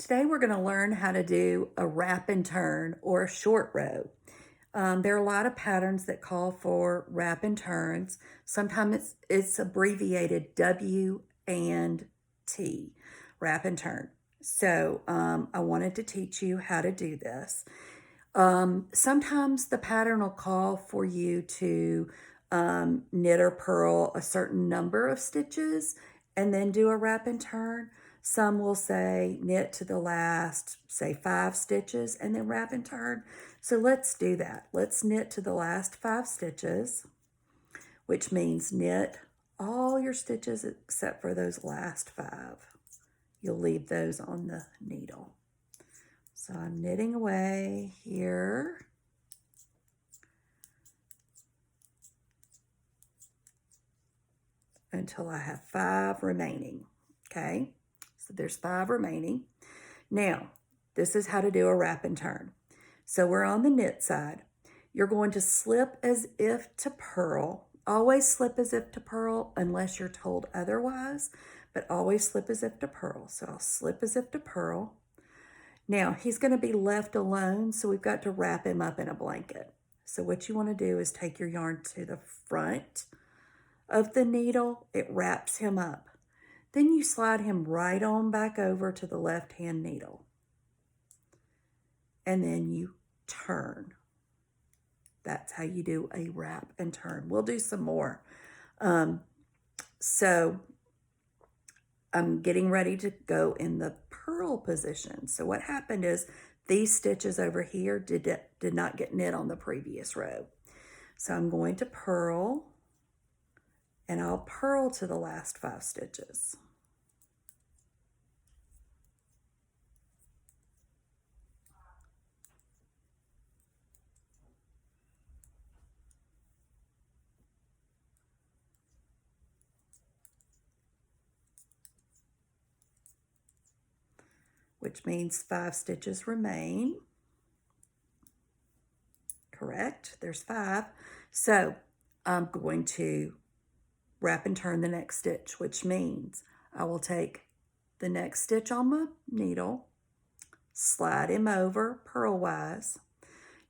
today we're going to learn how to do a wrap and turn or a short row. There are a lot of patterns that call for wrap and turns. Sometimes it's abbreviated W and T, wrap and turn. So I wanted to teach you how to do this. Sometimes the pattern will call for you to knit or purl a certain number of stitches and then do a wrap and turn. Some will say knit to the last, say 5 stitches and then wrap and turn. So let's do that. Let's knit to the last 5 stitches, which means knit all your stitches except for those last 5. You'll leave those on the needle. So I'm knitting away here. Until I have 5 remaining, okay? So there's 5 remaining. Now, this is how to do a wrap and turn. So we're on the knit side. You're going to slip as if to purl. Always slip as if to purl unless you're told otherwise, but always slip as if to purl. So I'll slip as if to purl. Now, he's going to be left alone, so we've got to wrap him up in a blanket. So what you want to do is take your yarn to the front of the needle, it wraps him up. Then you slide him right on back over to the left-hand needle. And then you turn. That's how you do a wrap and turn. We'll do some more. So I'm getting ready to go in the purl position. So what happened is these stitches over here did not get knit on the previous row. So I'm going to purl. And I'll purl to the last 5 stitches. Which means 5 stitches remain. Correct, there's 5. So I'm going to wrap and turn the next stitch, which means I will take the next stitch on my needle, slide him over purlwise.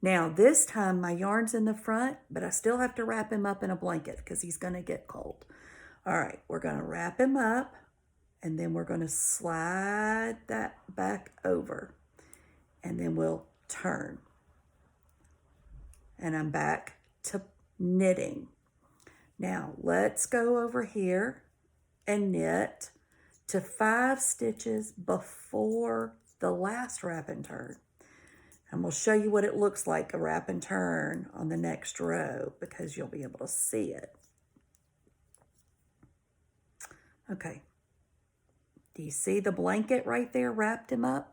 Now this time my yarn's in the front, but I still have to wrap him up in a blanket because he's going to get cold. All right, we're going to wrap him up and then we're going to slide that back over and then we'll turn. And I'm back to knitting. Now, let's go over here and knit to 5 stitches before the last wrap and turn. And we'll show you what it looks like, a wrap and turn, on the next row because you'll be able to see it. Okay. Do you see the blanket right there wrapped him up?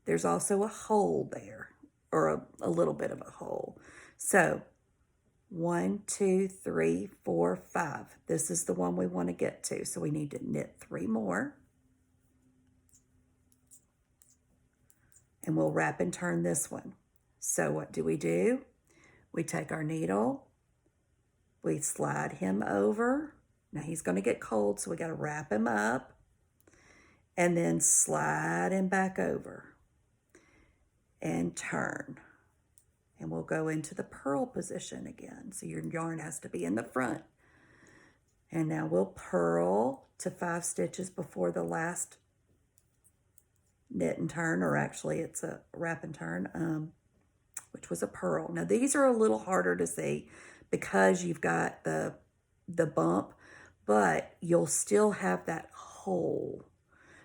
There's also a hole there, or a little bit of a hole. So 1, 2, 3, 4, 5. This is the one we want to get to. So we need to knit 3 more. And we'll wrap and turn this one. So what do? We take our needle, we slide him over. Now he's going to get cold, so we got to wrap him up and then slide him back over and turn. And we'll go into the purl position again. So your yarn has to be in the front. And now we'll purl to 5 stitches before the last knit and turn, or actually it's a wrap and turn, which was a purl. Now these are a little harder to see because you've got the bump, but you'll still have that hole.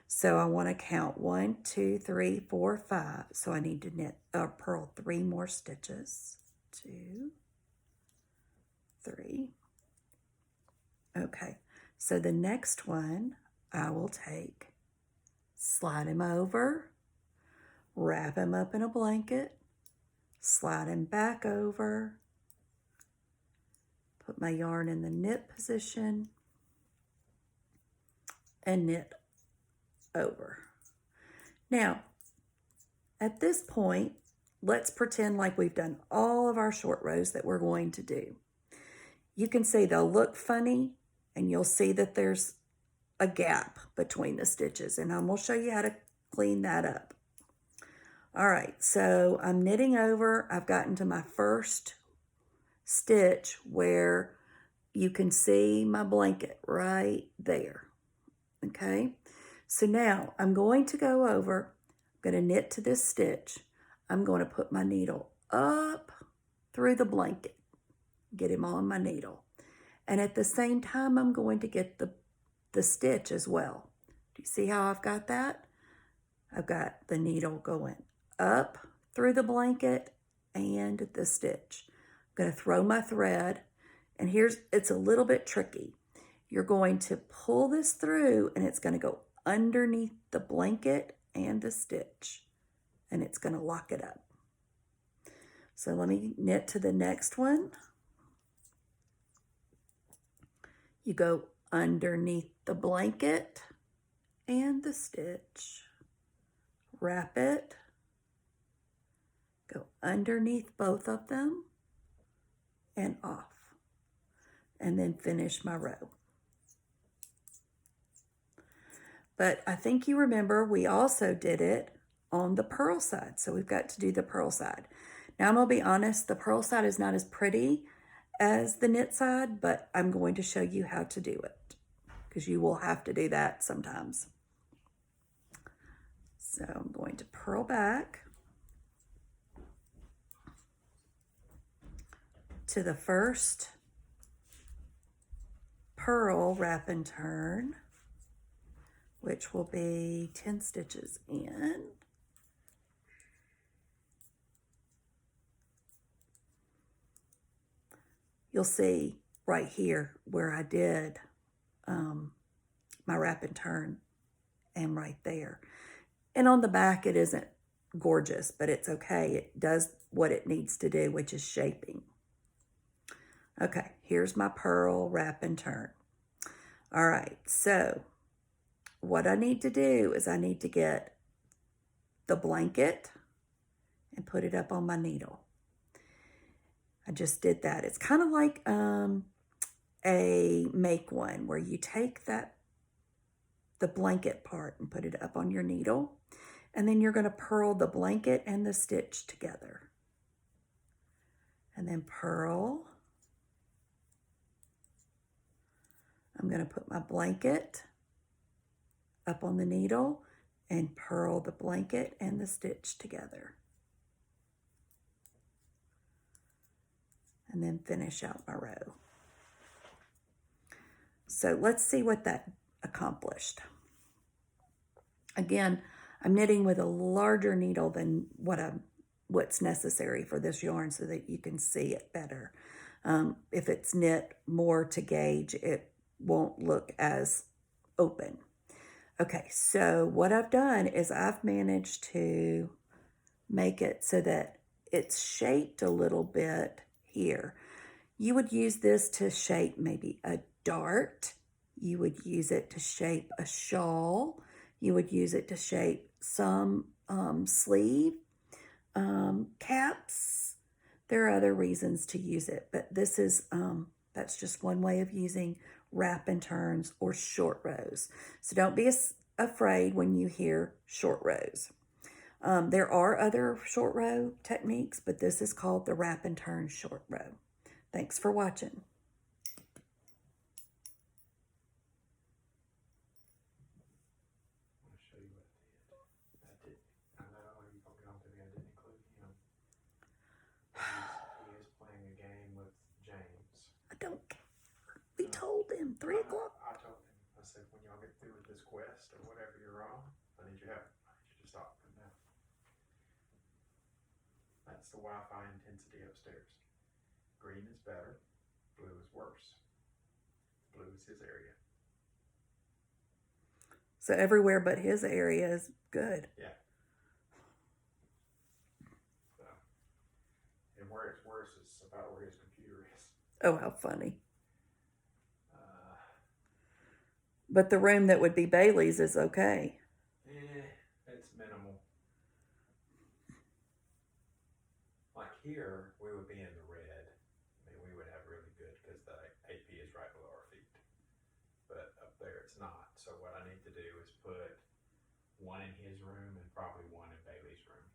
So I want to count 1, 2, 3, 4, 5. So I need to knit purl 3 more stitches. 2, 3. Okay, so the next one I will take, slide him over, wrap him up in a blanket, slide him back over, put my yarn in the knit position, and knit over. Now, at this point, let's pretend like we've done all of our short rows that we're going to do. You can see they'll look funny, and you'll see that there's a gap between the stitches, and I'm going to show you how to clean that up. All right, so I'm knitting over. I've gotten to my first stitch where you can see my blanket right there. Okay, so now I'm going to go over, I'm going to knit to this stitch. I'm going to put my needle up through the blanket, get him on my needle. And at the same time, I'm going to get the stitch as well. Do you see how I've got that? I've got the needle going up through the blanket and the stitch. I'm going to throw my thread, and it's a little bit tricky. You're going to pull this through, and it's going to go underneath the blanket and the stitch, and it's going to lock it up. So let me knit to the next one. You go underneath the blanket and the stitch. Wrap it. Go underneath both of them and off. And then finish my row. But I think you remember we also did it on the purl side. So we've got to do the purl side. Now I'm going to be honest, the purl side is not as pretty as the knit side, but I'm going to show you how to do it because you will have to do that sometimes. So I'm going to purl back to the first purl, wrap and turn, which will be 10 stitches in. You'll see right here where I did my wrap and turn, and right there. And on the back, it isn't gorgeous, but it's okay. It does what it needs to do, which is shaping. Okay, here's my purl, wrap and turn. All right, so what I need to do is I need to get the blanket and put it up on my needle. I just did that. It's kind of like a make one where you take the blanket part and put it up on your needle, and then you're going to purl the blanket and the stitch together. And then purl. I'm going to put my blanket up on the needle and purl the blanket and the stitch together. And then finish out my row. So let's see what that accomplished. Again, I'm knitting with a larger needle than what's necessary for this yarn so that you can see it better. If it's knit more to gauge, it won't look as open. Okay, so what I've done is I've managed to make it so that it's shaped a little bit here. You would use this to shape maybe a dart. You would use it to shape a shawl. You would use it to shape some sleeve caps. There are other reasons to use it, but this is that's just one way of using wrap and turns or short rows. So don't be afraid when you hear short rows. There are other short row techniques, but this is called the wrap and turn short row. Thanks for watching. I'm going to show you what I did. I know you're going to get on to me. I didn't include him. He is playing a game with James. I don't care. We told him 3 o'clock. I told him. I said, when y'all get through with this quest or whatever you're on, I need your help. I need you to stop right now. That's the Wi-Fi intensity upstairs. Green is better. Blue is worse. Blue is his area. So everywhere but his area is good. Yeah. So, and where it's worse is about where his computer is. Oh, how funny. But the room that would be Bailey's is okay. It's minimal. Like here, we would be in the red. I mean, we would have really good because the AP is right below our feet. But up there, it's not. So what I need to do is put one in his his room and probably one in Bailey's room.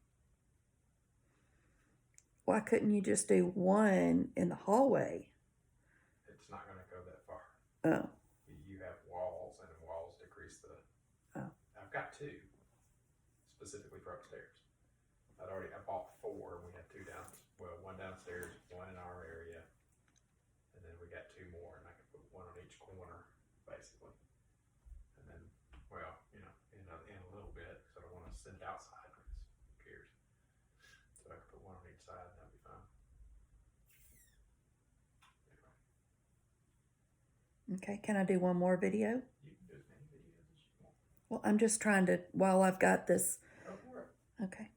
Why couldn't you just do one in the hallway? It's not going to go that far. Oh, You have walls, and walls decrease the. Oh. I've got two specifically for upstairs. I bought four. We had two one downstairs, one in our area, and then we got two more, and I can put one on each corner, basically. And then, well, in a little bit, because I don't want to send it outside. Who cares? So I can put one on each side, and that'll be fine. Anyway, okay. Can I do one more video? you can do as many videos as you want. Well, I'm just trying to, while I've got this. Go for it. Okay.